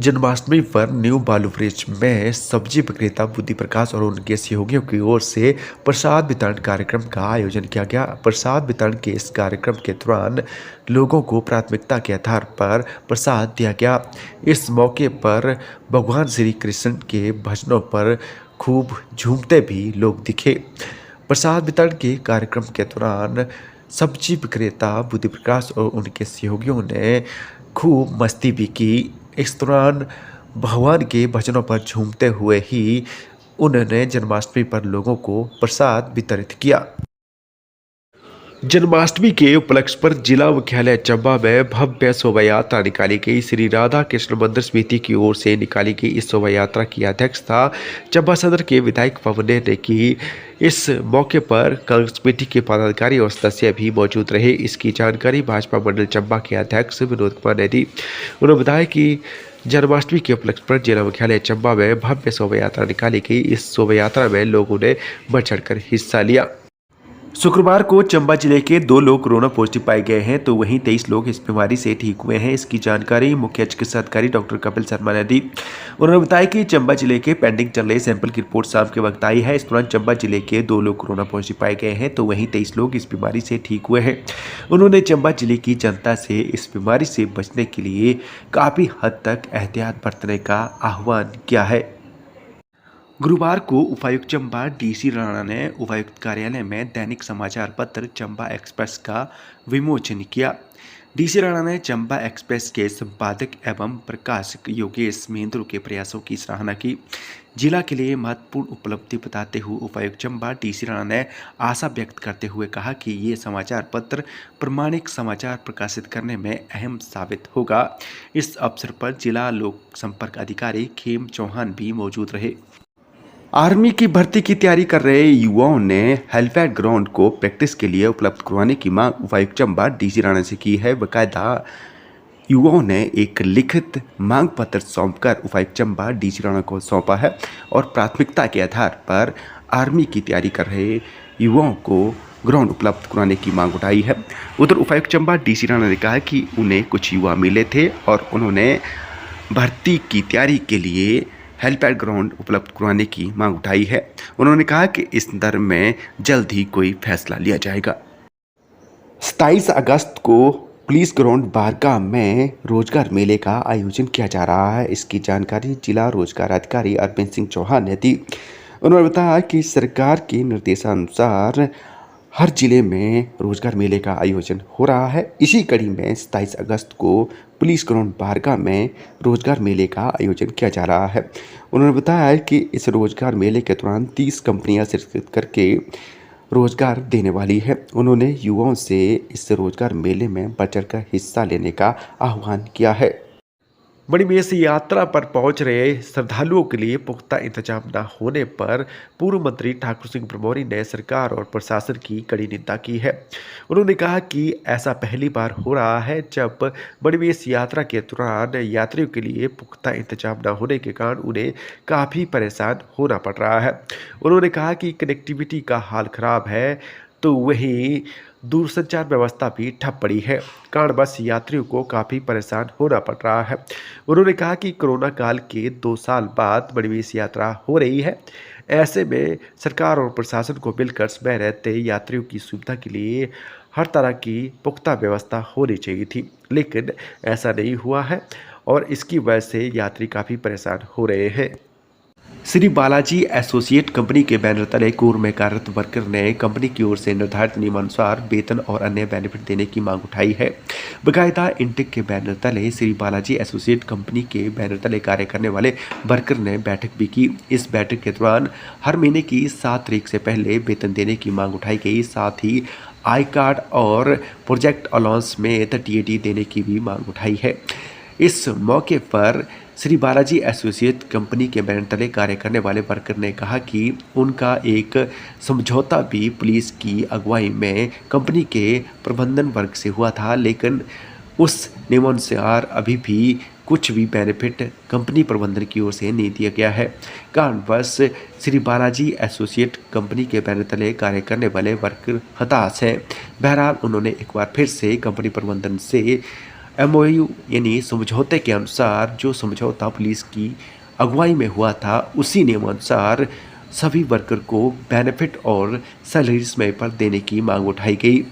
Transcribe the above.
जन्माष्टमी पर न्यू बालू ब्रिज में सब्जी विक्रेता बुद्धि प्रकाश और उनके सहयोगियों की ओर से प्रसाद वितरण कार्यक्रम का आयोजन किया गया। प्रसाद वितरण के इस कार्यक्रम के दौरान लोगों को प्राथमिकता के आधार पर प्रसाद दिया गया। इस मौके पर भगवान श्री कृष्ण के भजनों पर खूब झूमते भी लोग दिखे। प्रसाद वितरण के कार्यक्रम के दौरान सब्जी विक्रेता बुद्धि प्रकाश और उनके सहयोगियों ने खूब मस्ती भी की। इस दौरान भगवान के भजनों पर झूमते हुए ही उन्होंने जन्माष्टमी पर लोगों को प्रसाद वितरित किया। जन्माष्टमी के उपलक्ष्य पर जिला मुख्यालय चंबा में भव्य शोभा यात्रा निकाली गई। श्री राधा कृष्ण मंदिर समिति की ओर से निकाली गई इस शोभा यात्रा की अध्यक्षता चंबा सदर के विधायक पवने ने की। इस मौके पर कांग्रेस कमेटी के पदाधिकारी और सदस्य भी मौजूद रहे। इसकी जानकारी भाजपा मंडल चंबा के अध्यक्ष विनोद कुमार ने दी। उन्होंने बताया कि जन्माष्टमी के उपलक्ष्य पर जिला मुख्यालय चंबा में भव्य शोभा यात्रा निकाली गई। इस शोभा यात्रा में लोगों ने बढ़ चढ़कर हिस्सा लिया। शुक्रवार को चंबा जिले के 2 लोग कोरोना पॉजिटिव पाए गए हैं, तो वहीं 23 लोग इस बीमारी से ठीक हुए हैं। इसकी जानकारी मुख्य चिकित्सा अधिकारी डॉक्टर कपिल शर्मा ने दी। उन्होंने बताया कि चंबा जिले के पेंडिंग चल रहे सैंपल की रिपोर्ट शाम के वक्त आई है। इस दौरान चंबा जिले के 2 लोग कोरोना पॉजिटिव पाए गए हैं, तो वहीं 23 लोग इस बीमारी से ठीक हुए हैं। उन्होंने चंबा जिले की जनता से इस बीमारी से बचने के लिए काफ़ी हद तक एहतियात बरतने का आह्वान किया है। गुरुवार को उपायुक्त चंबा डीसी राणा ने उपायुक्त कार्यालय में दैनिक समाचार पत्र चंबा एक्सप्रेस का विमोचन किया। डीसी राणा ने चंबा एक्सप्रेस के संपादक एवं प्रकाशक योगेश महेंद्र के प्रयासों की सराहना की। जिला के लिए महत्वपूर्ण उपलब्धि बताते हुए उपायुक्त चंबा डीसी राणा ने आशा व्यक्त करते हुए कहा कि ये समाचार पत्र प्रामाणिक समाचार प्रकाशित करने में अहम साबित होगा। इस अवसर पर जिला लोक संपर्क अधिकारी खेम चौहान भी मौजूद रहे। आर्मी की भर्ती की तैयारी कर रहे युवाओं ने हेलीपैड ग्राउंड को प्रैक्टिस के लिए उपलब्ध करवाने की मांग उपायुक्त चंबा डीसी राणा से की है। बकायदा युवाओं ने एक लिखित मांग पत्र सौंपकर उपायुक्त चंबा डीसी राणा को सौंपा है और प्राथमिकता के आधार पर आर्मी की तैयारी कर रहे युवाओं को ग्राउंड उपलब्ध कराने की मांग उठाई है। उधर उपायुक्त चंबा डीसी राणा ने कहा कि उन्हें कुछ युवा मिले थे और उन्होंने भर्ती की तैयारी के लिए हेलीपैड ग्राउंड उपलब्ध करवाने की मांग उठाई है। उन्होंने कहा कि इस संदर्भ में जल्द ही कोई फैसला लिया जाएगा। 27 अगस्त को पुलिस ग्राउंड बारगाह में रोजगार मेले का आयोजन किया जा रहा है। इसकी जानकारी जिला रोजगार अधिकारी अरविंद सिंह चौहान ने दी। उन्होंने बताया कि सरकार के निर्देशानुसार हर जिले में रोजगार मेले का आयोजन हो रहा है। इसी कड़ी में 27 अगस्त को पुलिस ग्राउंड बारगाह में रोजगार मेले का आयोजन किया जा रहा है। उन्होंने बताया कि इस रोजगार मेले के दौरान 30 कंपनियां शिरकत करके रोजगार देने वाली है। उन्होंने युवाओं से इस रोजगार मेले में बढ़ चढ़कर हिस्सा लेने का आह्वान किया है। मणिमहेश यात्रा पर पहुंच रहे श्रद्धालुओं के लिए पुख्ता इंतजाम न होने पर पूर्व मंत्री ठाकुर सिंह भरमौरी ने सरकार और प्रशासन की कड़ी निंदा की है। उन्होंने कहा कि ऐसा पहली बार हो रहा है जब मणिमहेश यात्रा के दौरान यात्रियों के लिए पुख्ता इंतजाम न होने के कारण उन्हें काफ़ी परेशान होना पड़ रहा है। उन्होंने कहा कि कनेक्टिविटी का हाल खराब है, तो वहीं दूरसंचार व्यवस्था भी ठप पड़ी है, कारणवश यात्रियों को काफ़ी परेशान होना पड़ रहा है। उन्होंने कहा कि कोरोना काल के 2 साल बाद मणिमहेश यात्रा हो रही है। ऐसे में सरकार और प्रशासन को मिलकर समय रहते यात्रियों की सुविधा के लिए हर तरह की पुख्ता व्यवस्था होनी चाहिए थी, लेकिन ऐसा नहीं हुआ है और इसकी वजह से यात्री काफ़ी परेशान हो रहे हैं। श्री बालाजी एसोसिएट कंपनी के बैनर तले कोर में कार्यरत वर्कर ने कंपनी की ओर से निर्धारित नियमानुसार वेतन और अन्य बेनिफिट देने की मांग उठाई है। बकायदा इंटेक के बैनर तले श्री बालाजी एसोसिएट कंपनी के बैनर तले कार्य करने वाले वर्कर ने बैठक भी की। इस बैठक के दौरान हर महीने की 7 तारीख से पहले वेतन देने की मांग उठाई गई। साथ ही आई कार्ड और प्रोजेक्ट अलाउंस में टीएडी देने की भी मांग उठाई है। इस मौके पर श्री बालाजी एसोसिएट कंपनी के बैनर तले कार्य करने वाले वर्कर ने कहा कि उनका एक समझौता भी पुलिस की अगुवाई में कंपनी के प्रबंधन वर्ग से हुआ था, लेकिन उस नियमानुसार अभी भी कुछ भी बेनिफिट कंपनी प्रबंधन की ओर से नहीं दिया गया है। कारणवश श्री बालाजी एसोसिएट कंपनी के बैनर तले कार्य करने वाले वर्कर हताश हैं। बहरहाल उन्होंने एक बार फिर से कंपनी प्रबंधन से एमओयू यानी समझौते के अनुसार जो समझौता पुलिस की अगुवाई में हुआ था उसी नियमानुसार सभी वर्कर को बेनिफिट और सैलरी समय पर देने की मांग उठाई गई।